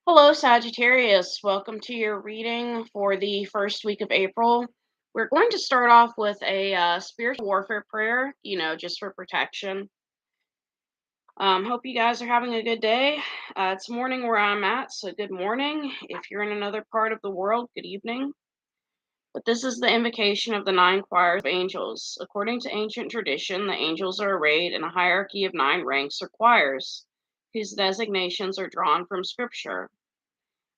Hello, Sagittarius. Welcome to your reading for the first week of April. We're going to start off with a spiritual warfare prayer, just for protection. Hope you guys are having a good day. It's morning where I'm at, so good morning. If you're in another part of the world, good evening. But this is the invocation of the nine choirs of angels. According to ancient tradition, the angels are arrayed in a hierarchy of nine ranks or choirs, whose designations are drawn from scripture.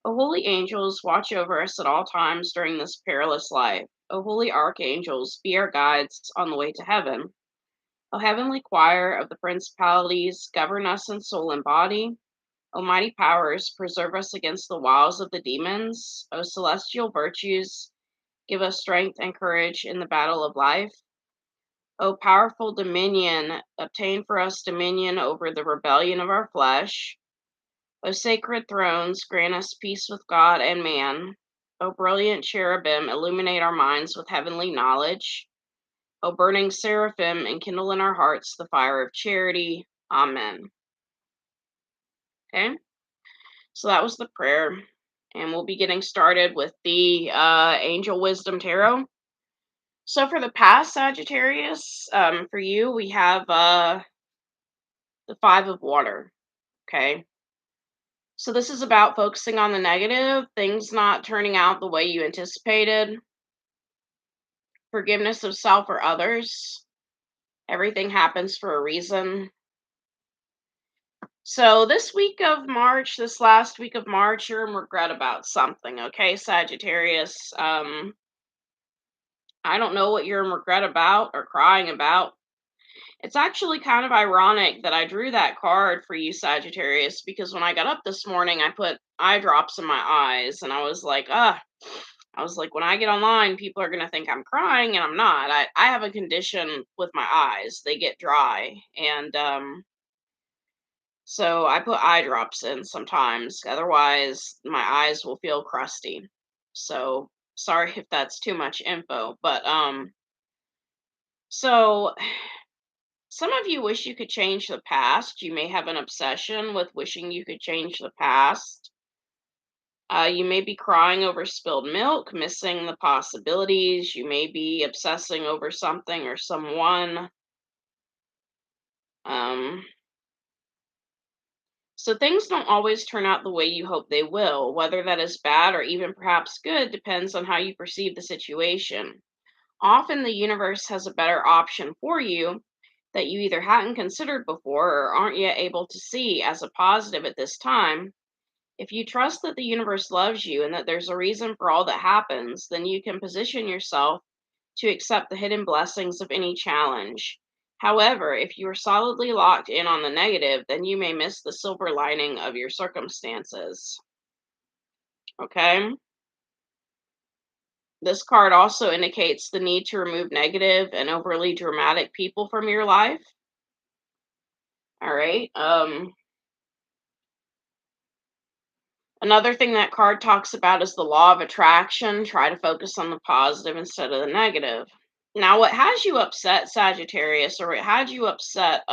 O holy angels, watch over us at all times during this perilous life. O holy archangels, be our guides on the way to heaven. O heavenly choir of the principalities, govern us in soul and body. O mighty powers, preserve us against the wiles of the demons. O celestial virtues, give us strength and courage in the battle of life. O powerful dominion, obtain for us dominion over the rebellion of our flesh. O sacred thrones, grant us peace with God and man. O brilliant cherubim, illuminate our minds with heavenly knowledge. O burning seraphim, enkindle in our hearts the fire of charity. Amen. Okay, so that was the prayer. And we'll be getting started with the Angel Wisdom Tarot. So for the past Sagittarius, for you, we have the Five of Water. Okay. So this is about focusing on the negative, things not turning out the way you anticipated, forgiveness of self or others. Everything happens for a reason. So this week of March, this last week of March, you're in regret about something, okay, Sagittarius? I don't know what you're in regret about or crying about. It's actually kind of ironic that I drew that card for you, Sagittarius, because when I got up this morning, I put eye drops in my eyes and I was like, when I get online, people are going to think I'm crying, and I'm not. I have a condition with my eyes, they get dry. And so I put eye drops in sometimes. Otherwise, my eyes will feel crusty. So sorry if that's too much info. But so some of you wish you could change the past. You may have an obsession with wishing you could change the past. You may be crying over spilled milk, missing the possibilities. You may be obsessing over something or someone. Um, so things don't always turn out the way you hope they will. Whether that is bad or even perhaps good depends on how you perceive the situation. Often the universe has a better option for you that you either hadn't considered before or aren't yet able to see as a positive at this time. If you trust that the universe loves you and that there's a reason for all that happens, then you can position yourself to accept the hidden blessings of any challenge. However, if you are solidly locked in on the negative, then you may miss the silver lining of your circumstances. Okay? This card also indicates the need to remove negative and overly dramatic people from your life. All right. Another thing that card talks about is the law of attraction. Try to focus on the positive instead of the negative. Now, what has you upset, Sagittarius, or what had you upset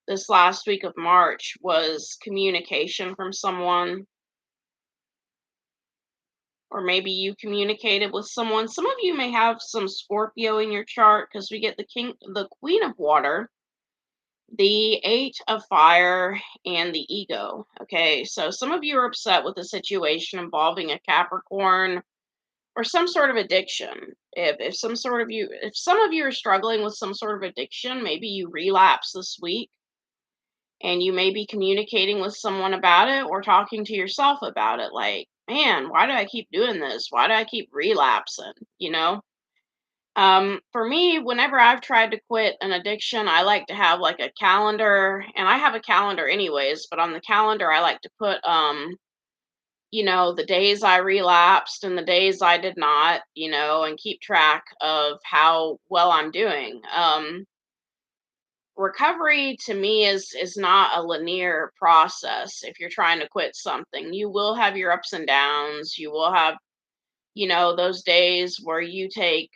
this last week of March was communication from someone, or maybe you communicated with someone. Some of you may have some Scorpio in your chart because we get the Queen of Water, the Eight of Fire, and the Ego. Okay, so some of you are upset with a situation involving a Capricorn or some sort of addiction. If some of you are struggling with some sort of addiction, maybe you relapse this week and you may be communicating with someone about it or talking to yourself about it, like, man, why do I keep doing this? Why do I keep relapsing? For me, whenever I've tried to quit an addiction, I like to have like a calendar, and I have a calendar anyways, but on the calendar I like to put the days I relapsed and the days I did not, and keep track of how well I'm doing. Recovery to me is not a linear process. If you're trying to quit something, you will have your ups and downs. You will have, those days where you take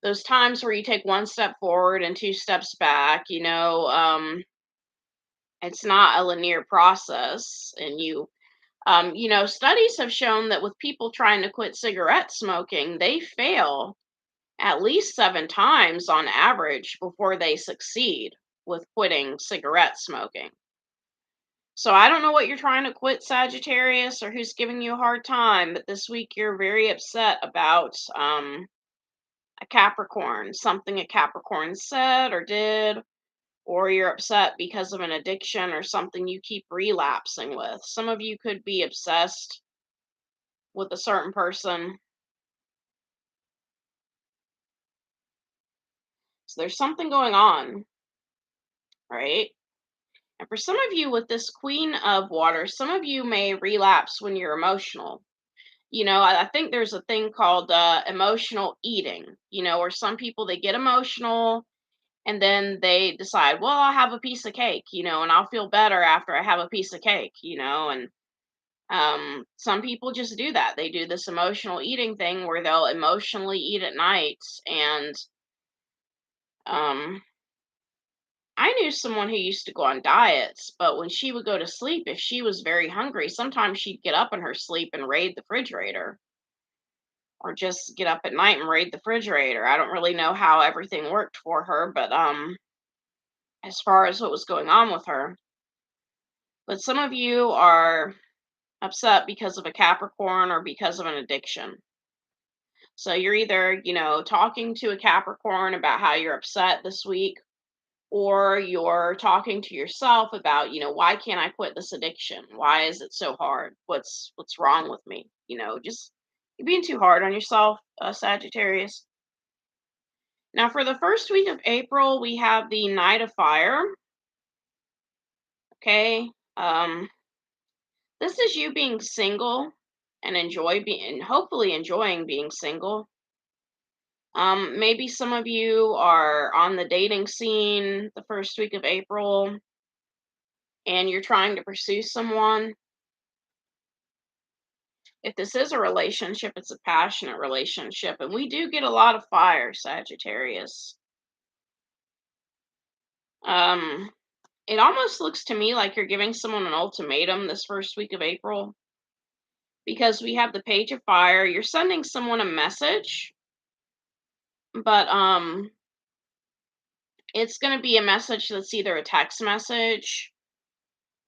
those times where you take one step forward and two steps back. It's not a linear process, and studies have shown that with people trying to quit cigarette smoking, they fail at least 7 times on average before they succeed with quitting cigarette smoking. So I don't know what you're trying to quit, Sagittarius, or who's giving you a hard time, but this week you're very upset about a Capricorn, something a Capricorn said or did, or you're upset because of an addiction or something you keep relapsing with. Some of you could be obsessed with a certain person. So there's something going on, right? And for some of you with this Queen of Water, some of you may relapse when you're emotional. I think there's a thing called emotional eating, where some people they get emotional and then they decide, well, I'll have a piece of cake, and I'll feel better after I have a piece of cake, and some people just do that. They do this emotional eating thing where they'll emotionally eat at night. And um, I knew someone who used to go on diets, but when she would go to sleep, if she was very hungry, sometimes she'd get up in her sleep and raid the refrigerator, or just get up at night and raid the refrigerator. I don't really know how everything worked for her, but as far as what was going on with her. But some of you are upset because of a Capricorn or because of an addiction. So you're either, talking to a Capricorn about how you're upset this week, or you're talking to yourself about, why can't I quit this addiction? Why is it so hard? What's wrong with me? Just you're being too hard on yourself, Sagittarius. Now, for the first week of April, we have the Knight of Fire. Okay. This is you being single and hopefully enjoying being single. Maybe some of you are on the dating scene the first week of April and you're trying to pursue someone. If this is a relationship, it's a passionate relationship. And we do get a lot of fire, Sagittarius. Um, it almost looks to me like you're giving someone an ultimatum this first week of April because we have the Page of Fire. You're sending someone a message, but it's going to be a message that's either a text message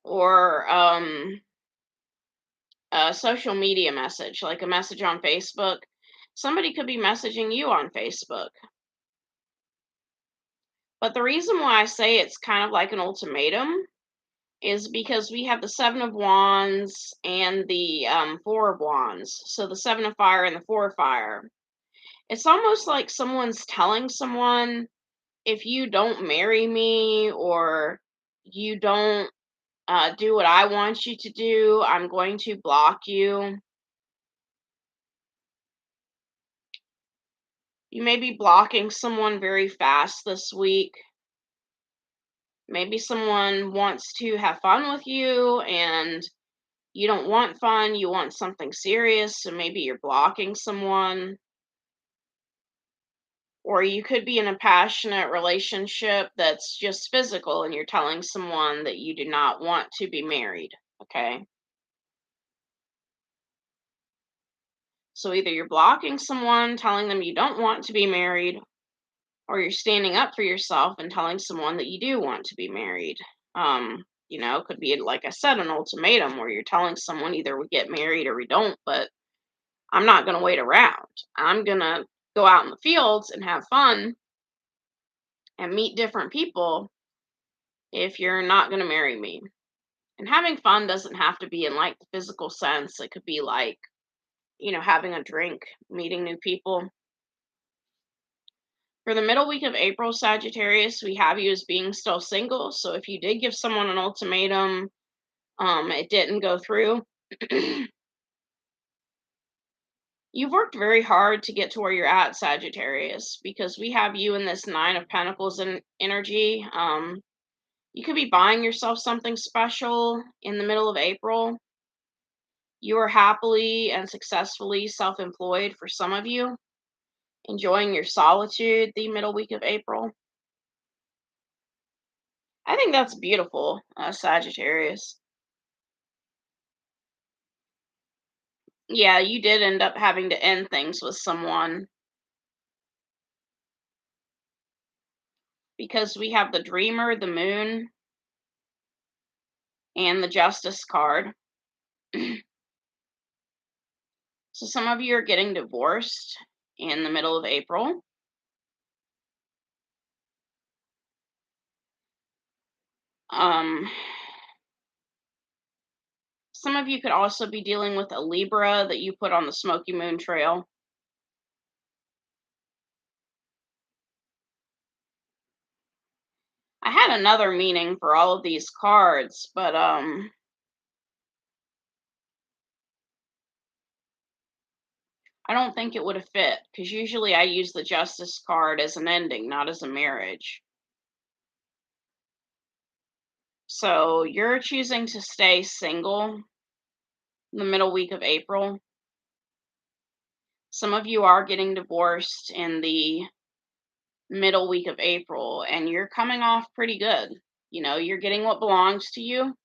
or a social media message, like a message on Facebook. Somebody could be messaging you on Facebook. But the reason why I say it's kind of like an ultimatum is because we have the Seven of Wands and the Four of Wands. So the Seven of Fire and the Four of Fire. It's almost like someone's telling someone, if you don't marry me or you don't do what I want you to do, I'm going to block you. You may be blocking someone very fast this week. Maybe someone wants to have fun with you and you don't want fun, you want something serious, so maybe you're blocking someone. Or you could be in a passionate relationship that's just physical and you're telling someone that you do not want to be married, okay? So either you're blocking someone, telling them you don't want to be married, or you're standing up for yourself and telling someone that you do want to be married. Could be, like I said, an ultimatum where you're telling someone either we get married or we don't, but I'm not going to wait around. I'm going to go out in the fields and have fun and meet different people if you're not going to marry me. And having fun doesn't have to be in like the physical sense. It could be like, having a drink, meeting new people. For the middle week of April, Sagittarius, we have you as being still single. So if you did give someone an ultimatum, it didn't go through. You've worked very hard to get to where you're at, Sagittarius, because we have you in this Nine of Pentacles and energy. You could be buying yourself something special in the middle of April. You are happily and successfully self-employed for some of you, enjoying your solitude the middle week of April. I think that's beautiful, Sagittarius. Yeah, you did end up having to end things with someone because we have the Dreamer, the Moon, and the Justice card. So some of you are getting divorced in the middle of April. Um, some of you could also be dealing with a Libra that you put on the Smoky Moon Trail. I had another meaning for all of these cards, but I don't think it would have fit because usually I use the Justice card as an ending, not as a marriage. So you're choosing to stay single in the middle week of April. Some of you are getting divorced in the middle week of April, and you're coming off pretty good. You're getting what belongs to you.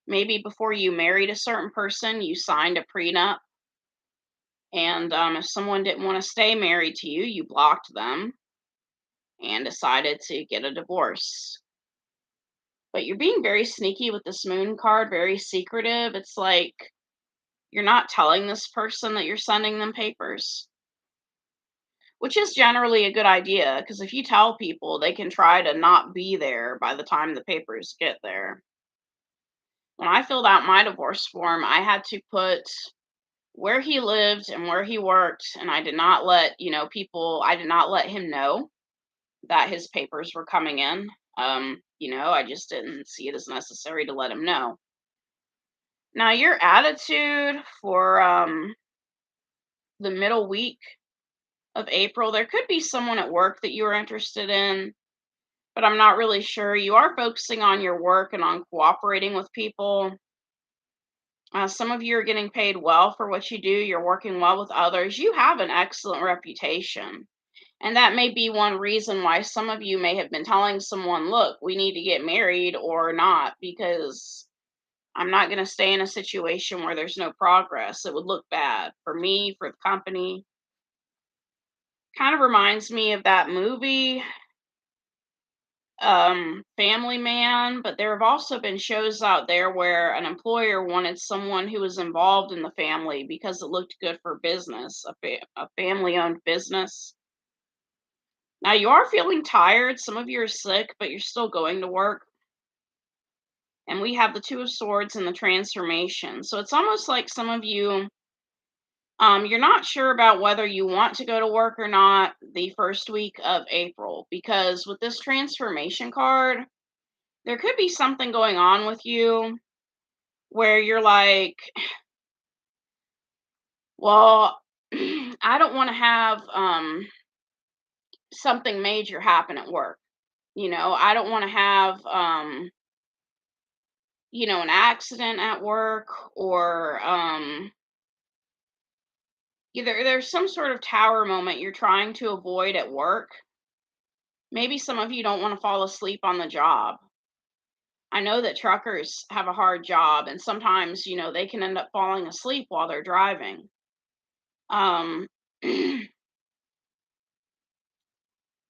Maybe before you married a certain person, you signed a prenup. And if someone didn't want to stay married to you, you blocked them and decided to get a divorce. But you're being very sneaky with this moon card, very secretive. It's like you're not telling this person that you're sending them papers, which is generally a good idea because if you tell people, they can try to not be there by the time the papers get there. When I filled out my divorce form, I had to put where he lived and where he worked, and I did not let, I did not let him know that his papers were coming in. I just didn't see it as necessary to let him know. Now, your attitude for the middle week of April, there could be someone at work that you are interested in, but I'm not really sure. You are focusing on your work and on cooperating with people. Some of you are getting paid well for what you do. You're working well with others. You have an excellent reputation. And that may be one reason why some of you may have been telling someone, look, we need to get married or not, because I'm not going to stay in a situation where there's no progress. It would look bad for me, for the company. Kind of reminds me of that movie, Family Man, but there have also been shows out there where an employer wanted someone who was involved in the family because it looked good for business, a family owned business. Now you are feeling tired. Some of you are sick, but you're still going to work. And we have the Two of Swords and the Transformation. So it's almost like some of you, you're not sure about whether you want to go to work or not the first week of April, because with this Transformation card, there could be something going on with you where you're like, well, I don't want to have something major happen at work. I don't want to have an accident at work, or either there's some sort of tower moment you're trying to avoid at work. Maybe some of you don't want to fall asleep on the job. I know that truckers have a hard job, and sometimes, they can end up falling asleep while they're driving. Um,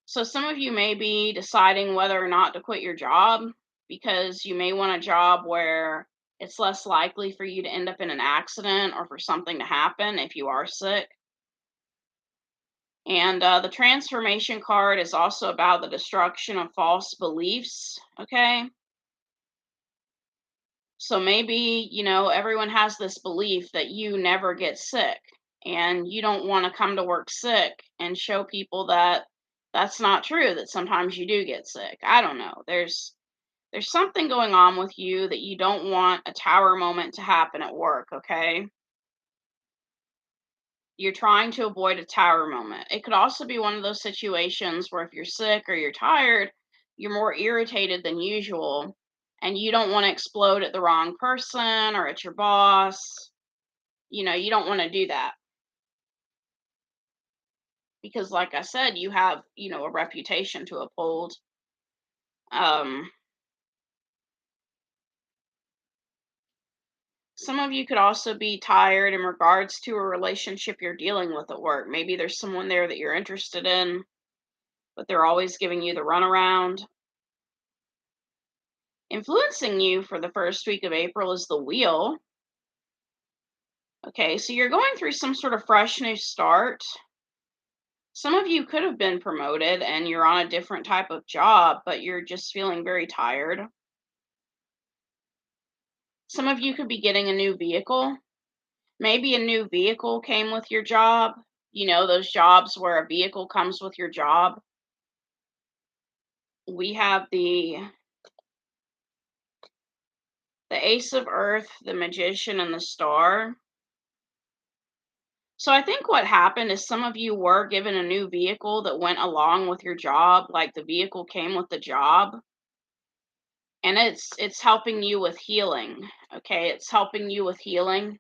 so some of you may be deciding whether or not to quit your job because you may want a job where it's less likely for you to end up in an accident or for something to happen if you are sick. And the transformation card is also about the destruction of false beliefs. Okay. So maybe, everyone has this belief that you never get sick, and you don't want to come to work sick and show people that that's not true, that sometimes you do get sick. I don't know. There's something going on with you that you don't want a tower moment to happen at work, okay? You're trying to avoid a tower moment. It could also be one of those situations where if you're sick or you're tired, you're more irritated than usual and you don't want to explode at the wrong person or at your boss. You don't want to do that because, like I said, you have, a reputation to uphold. Um, Some of you could also be tired in regards to a relationship you're dealing with at work. Maybe there's someone there that you're interested in, but they're always giving you the runaround. Influencing you for the first week of April is the wheel. Okay, so you're going through some sort of fresh new start. Some of you could have been promoted and you're on a different type of job, but you're just feeling very tired. Some of you could be getting a new vehicle. Maybe a new vehicle came with your job. You know, those jobs where a vehicle comes with your job. We have the Ace of Earth, the Magician, and the Star. So I think what happened is some of you were given a new vehicle that went along with your job, like the vehicle came with the job, and it's helping you with healing. Okay, it's helping you with healing.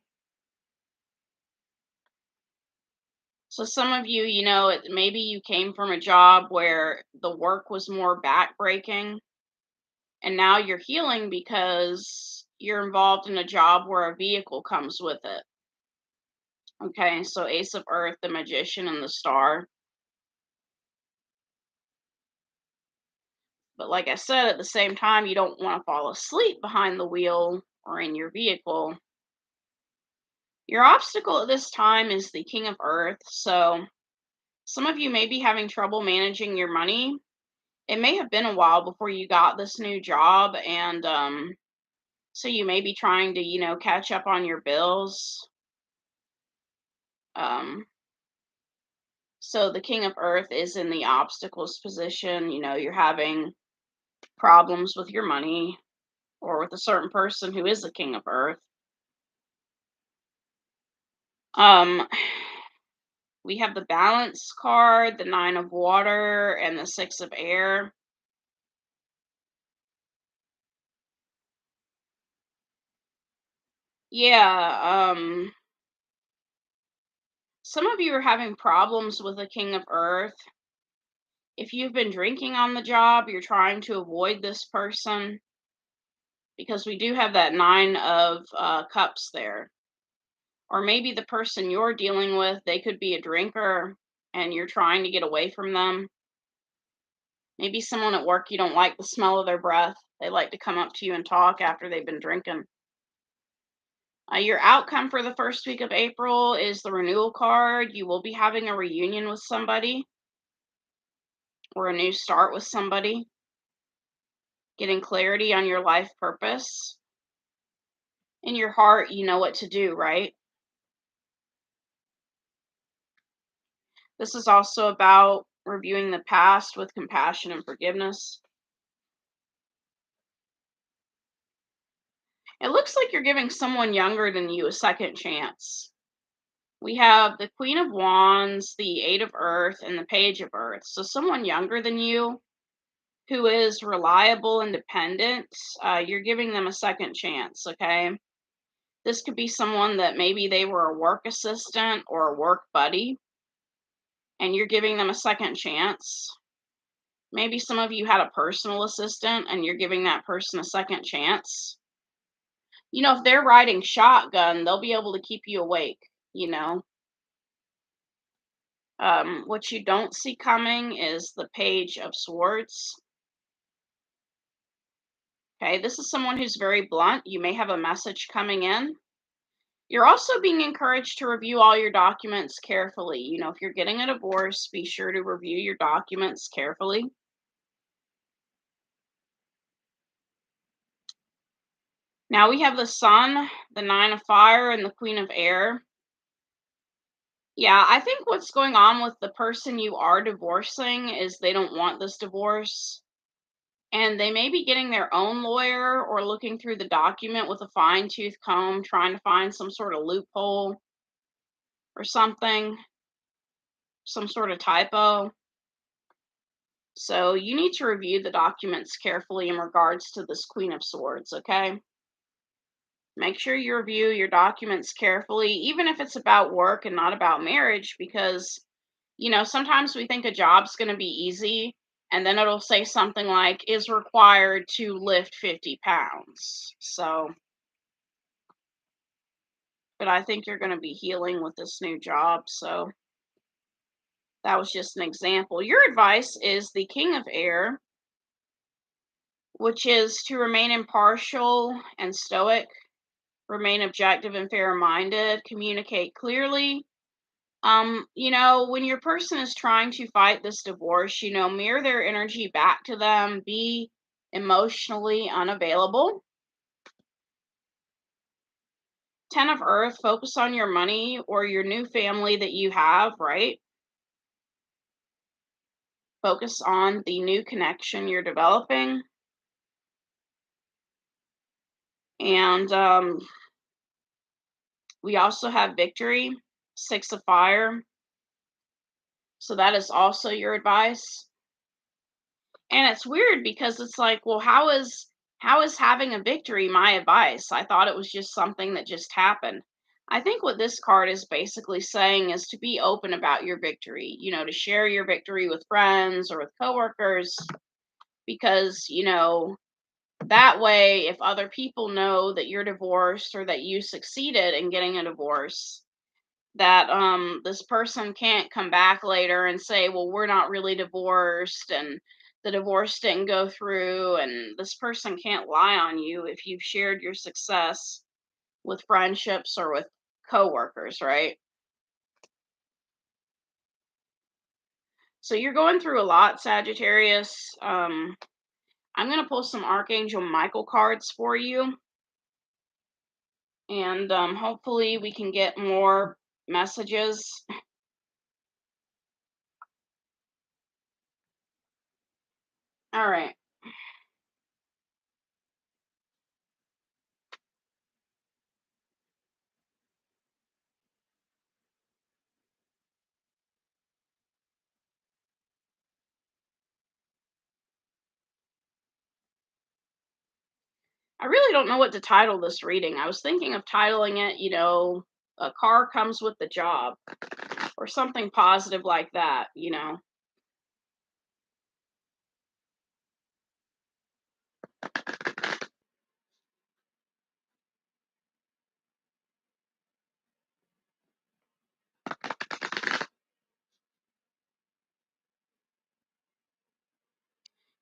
So some of you, maybe you came from a job where the work was more backbreaking, and now you're healing because you're involved in a job where a vehicle comes with it. Okay, so Ace of Earth, the Magician, and the Star. But like I said, at the same time, you don't want to fall asleep behind the wheel or in your vehicle. Your obstacle at this time is the King of Earth. So some of you may be having trouble managing your money. It may have been a while before you got this new job, and so you may be trying to, catch up on your bills. So the King of Earth is in the obstacles position. You're having problems with your money or with a certain person who is the King of Earth. Um, we have the Balance card, the Nine of Water, and the Six of Air. Yeah, some of you are having problems with the King of Earth. If you've been drinking on the job, you're trying to avoid this person because we do have that Nine of Cups there. Or maybe the person you're dealing with, they could be a drinker and you're trying to get away from them. Maybe someone at work, you don't like the smell of their breath. They like to come up to you and talk after they've been drinking. Your outcome for the first week of April is the Renewal card. You will be having a reunion with somebody or a new start with somebody, getting clarity on your life purpose. In your heart, you know what to do, right? This is also about reviewing the past with compassion and forgiveness. It looks like you're giving someone younger than you a second chance. We have the Queen of Wands, the Eight of Earth, and the Page of Earth. So someone younger than you who is reliable and dependent, you're giving them a second chance, okay? This could be someone that maybe they were a work assistant or a work buddy, and you're giving them a second chance. Maybe some of you had a personal assistant and you're giving that person a second chance. If they're riding shotgun, they'll be able to keep you awake, you know. What you don't see coming is the Page of Swords. Okay, this is someone who's very blunt. You may have a message coming in. You're also being encouraged to review all your documents carefully. If you're getting a divorce, be sure to review your documents carefully. Now we have the Sun, the Nine of Fire, and the Queen of Air. Yeah, I think what's going on with the person you are divorcing is they don't want this divorce. And they may be getting their own lawyer or looking through the document with a fine-tooth comb, trying to find some sort of loophole or something, some sort of typo. So you need to review the documents carefully in regards to this Queen of Swords, okay? Make sure you review your documents carefully, even if it's about work and not about marriage, because, sometimes we think a job's going to be easy, and then it'll say something like, is required to lift 50 pounds. So but I think you're going to be healing with this new job. So that was just an example. Your advice is the King of Air, which is to remain impartial and stoic, remain objective and fair minded, communicate clearly. When your person is trying to fight this divorce, mirror their energy back to them, be emotionally unavailable. 10 of Earth, focus on your money or your new family that you have, right? Focus on the new connection you're developing. And we also have Victory, 6 of Fire. So that is also your advice. And it's weird because it's like, well, how is having a victory my advice? I thought it was just something that just happened. I think what this card is basically saying is to be open about your victory, to share your victory with friends or with coworkers, because, that way, if other people know that you're divorced or that you succeeded in getting a divorce, that this person can't come back later and say, well, we're not really divorced and the divorce didn't go through, and this person can't lie on you if you've shared your success with friendships or with coworkers, right? So you're going through a lot, Sagittarius. I'm going to pull some Archangel Michael cards for you, and hopefully we can get more messages. All right. I really don't know what to title this reading. I was thinking of titling it, A Car Comes with the Job, or something positive like that.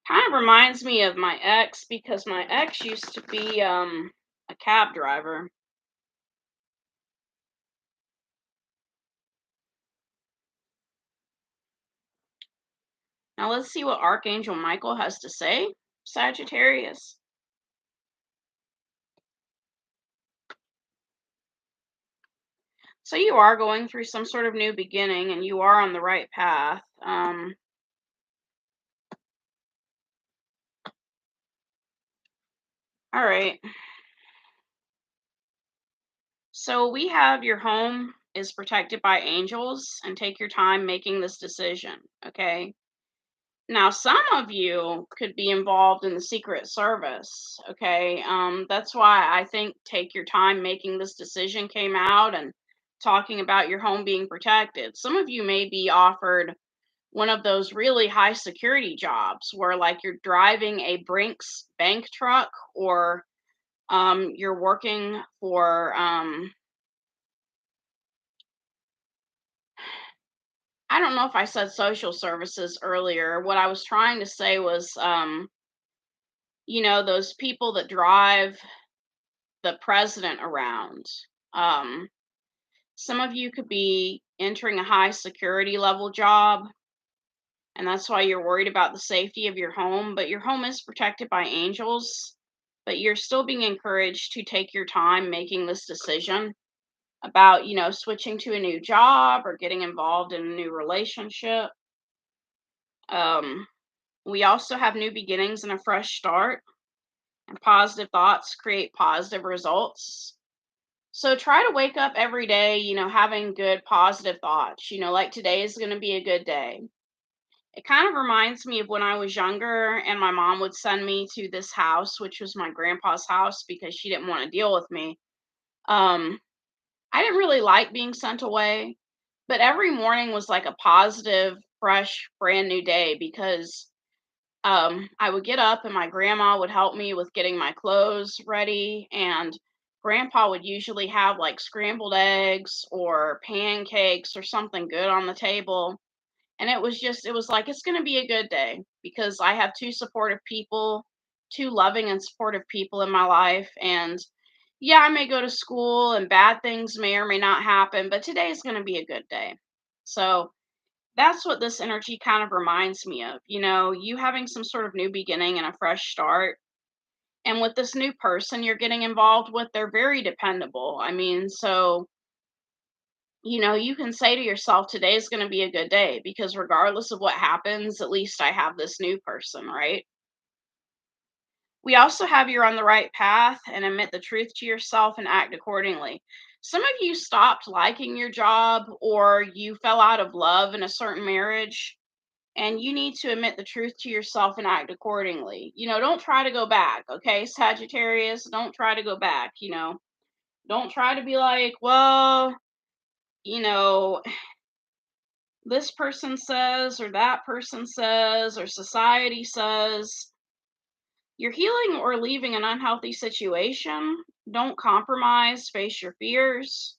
Kind of reminds me of my ex, because my ex used to be a cab driver. Now let's see what Archangel Michael has to say, Sagittarius. So you are going through some sort of new beginning and you are on the right path. All right. So we have your home is protected by angels, and take your time making this decision, okay? Now, some of you could be involved in the Secret Service, okay? That's why I think take your time making this decision came out, and talking about your home being protected. Some of you may be offered one of those really high security jobs where, like, you're driving a Brinks bank truck, or you're working for I don't know if I said social services earlier. What I was trying to say was, those people that drive the president around. Um, some of you could be entering a high security level job, and that's why you're worried about the safety of your home. But your home is protected by angels, but you're still being encouraged to take your time making this decision about, switching to a new job or getting involved in a new relationship. Um, We also have new beginnings and a fresh start, and positive thoughts create positive results. So try to wake up every day, having good positive thoughts, like today is going to be a good day. It kind of reminds me of when I was younger and my mom would send me to this house, which was my grandpa's house, because she didn't want to deal with me. Um, I didn't really like being sent away, but every morning was like a positive, fresh, brand new day, because I would get up and my grandma would help me with getting my clothes ready, and Grandpa would usually have like scrambled eggs or pancakes or something good on the table. And it was like, it's going to be a good day because I have two supportive people, two loving and supportive people in my life. And yeah, I may go to school and bad things may or may not happen, but today is going to be a good day. So that's what this energy kind of reminds me of. You having some sort of new beginning and a fresh start. And with this new person you're getting involved with, they're very dependable. I mean, so you can say to yourself, today's going to be a good day because regardless of what happens, at least I have this new person, right? We also have you're on the right path and admit the truth to yourself and act accordingly. Some of you stopped liking your job or you fell out of love in a certain marriage, and you need to admit the truth to yourself and act accordingly. Don't try to go back, okay, Sagittarius? Don't try to go back. Don't try to be like, well, you know, this person says, or that person says, or society says. You're healing or leaving an unhealthy situation. Don't compromise, face your fears.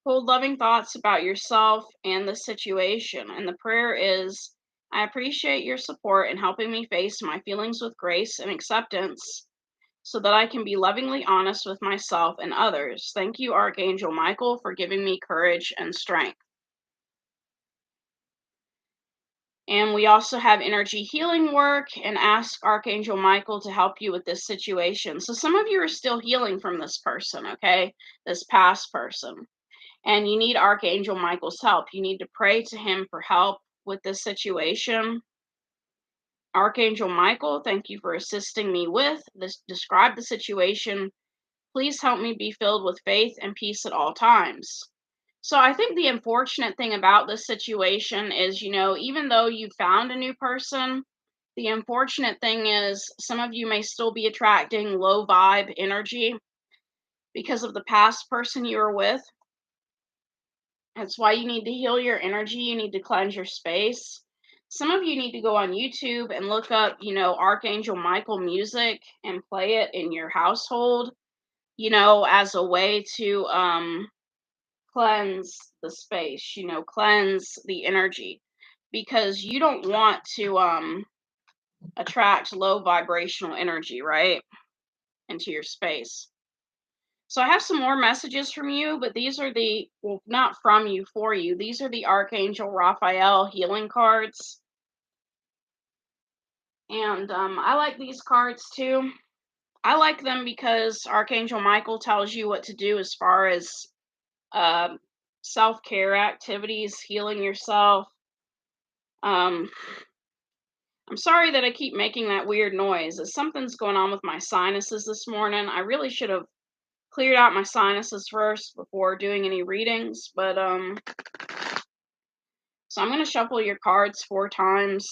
Hold loving thoughts about yourself and the situation. And the prayer is, I appreciate your support in helping me face my feelings with grace and acceptance so that I can be lovingly honest with myself and others. Thank you, Archangel Michael, for giving me courage and strength. And we also have energy healing work and ask Archangel Michael to help you with this situation. So some of you are still healing from this person, okay? This past person. And you need Archangel Michael's help. You need to pray to him for help with this situation. Archangel Michael, thank you for assisting me with this. Describe the situation. Please help me be filled with faith and peace at all times. So I think the unfortunate thing about this situation is, even though you found a new person, the unfortunate thing is some of you may still be attracting low vibe energy because of the past person you were with. That's why you need to heal your energy. You need to cleanse your space. Some of you need to go on YouTube and look up, Archangel Michael music and play it in your household, as a way to cleanse the space, cleanse the energy, because you don't want to attract low vibrational energy, right, into your space. So I have some more messages from you, but these are well, not from you, for you. These are the Archangel Raphael healing cards. And I like these cards too. I like them because Archangel Michael tells you what to do as far as uh, self-care activities, healing yourself. I'm sorry that I keep making that weird noise. Something's going on with my sinuses this morning. I really should have cleared out my sinuses first before doing any readings, but so I'm going to shuffle your cards 4 times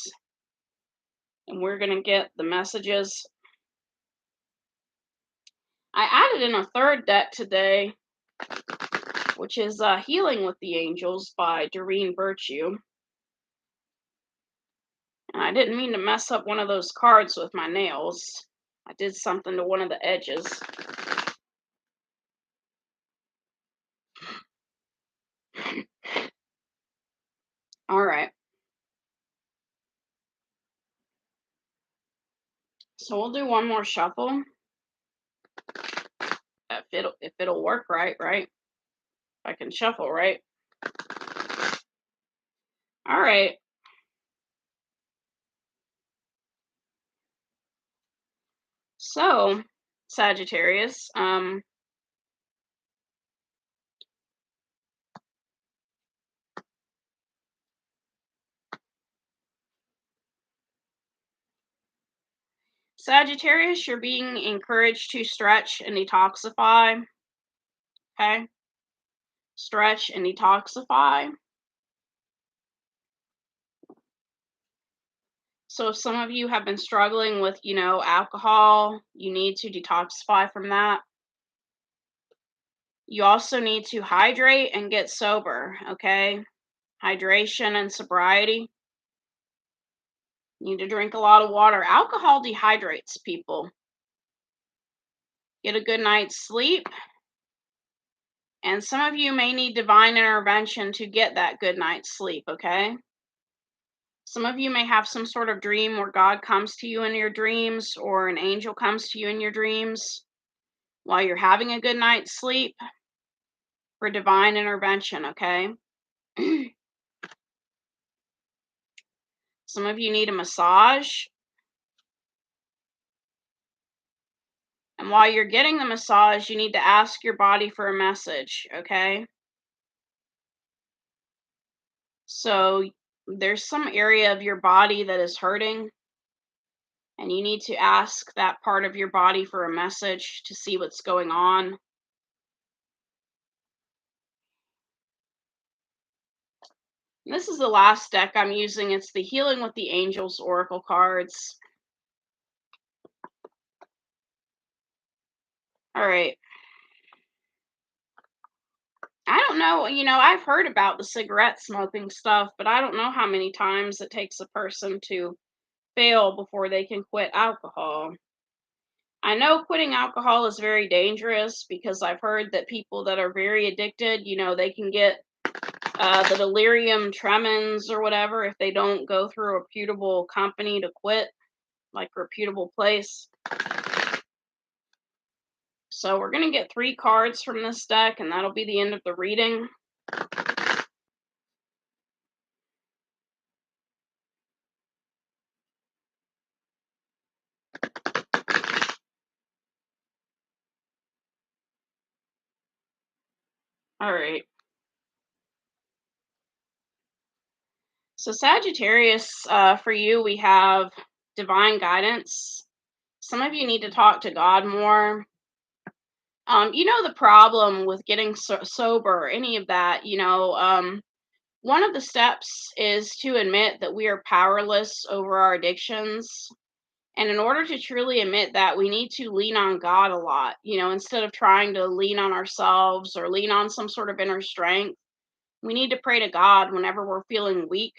and we're going to get the messages. I added in a third deck today, which is Healing with the Angels by Doreen Virtue. And I didn't mean to mess up one of those cards with my nails. I did something to one of the edges. All right. So we'll do one more shuffle. If it'll work right? If I can shuffle right. All right. So, Sagittarius, Sagittarius, you're being encouraged to stretch and detoxify. Okay? Stretch and detoxify. So if some of you have been struggling with, alcohol, you need to detoxify from that. You also need to hydrate and get sober, okay? Hydration and sobriety. You need to drink a lot of water. Alcohol dehydrates people. Get a good night's sleep. And some of you may need divine intervention to get that good night's sleep, okay? Some of you may have some sort of dream where God comes to you in your dreams, or an angel comes to you in your dreams while you're having a good night's sleep for divine intervention, okay? Some of you need a massage. And while you're getting the massage, you need to ask your body for a message, okay? So there's some area of your body that is hurting, and you need to ask that part of your body for a message to see what's going on. And this is the last deck I'm using. It's the Healing with the Angels Oracle cards. All right. I don't know, I've heard about the cigarette smoking stuff, but I don't know how many times it takes a person to fail before they can quit alcohol. I know quitting alcohol is very dangerous because I've heard that people that are very addicted, they can get the delirium tremens or whatever if they don't go through a reputable company to quit, like a reputable place. So we're going to get 3 cards from this deck, and that'll be the end of the reading. All right. So Sagittarius, for you, we have divine guidance. Some of you need to talk to God more. The problem with getting sober, any of that, one of the steps is to admit that we are powerless over our addictions. And in order to truly admit that, we need to lean on God a lot, instead of trying to lean on ourselves or lean on some sort of inner strength. We need to pray to God whenever we're feeling weak.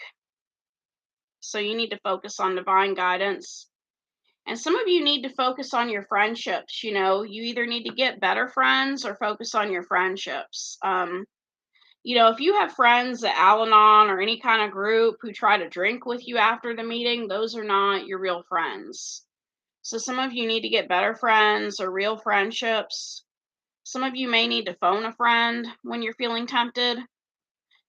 So you need to focus on divine guidance. And some of you need to focus on your friendships. You either need to get better friends or focus on your friendships. If you have friends at Al Anon or any kind of group who try to drink with you after the meeting, those are not your real friends. So some of you need to get better friends or real friendships. Some of you may need to phone a friend when you're feeling tempted.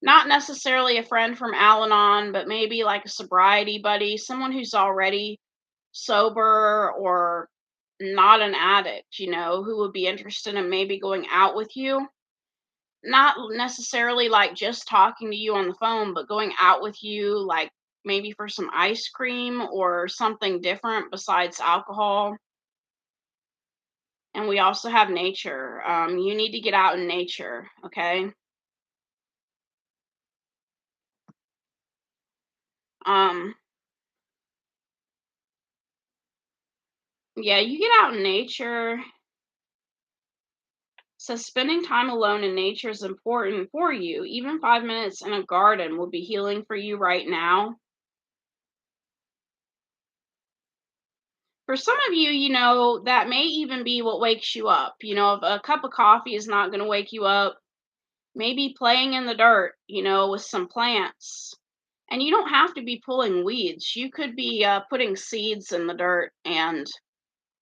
Not necessarily a friend from Al Anon, but maybe like a sobriety buddy, someone who's already sober or not an addict, who would be interested in maybe going out with you. Not necessarily like just talking to you on the phone, but going out with you, like maybe for some ice cream or something different besides alcohol. And we also have nature. You need to get out in nature, okay? Um, yeah, you get out in nature. So spending time alone in nature is important for you. Even 5 minutes in a garden will be healing for you right now. For some of you, that may even be what wakes you up. If a cup of coffee is not going to wake you up, maybe playing in the dirt, with some plants. And you don't have to be pulling weeds. You could be putting seeds in the dirt and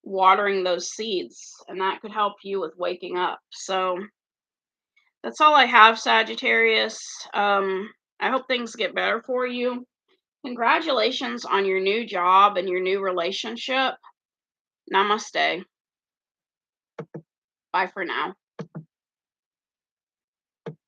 watering those seeds, and that could help you with waking up. So that's all I have, Sagittarius. I hope things get better for you. Congratulations on your new job and your new relationship. Namaste. Bye for now.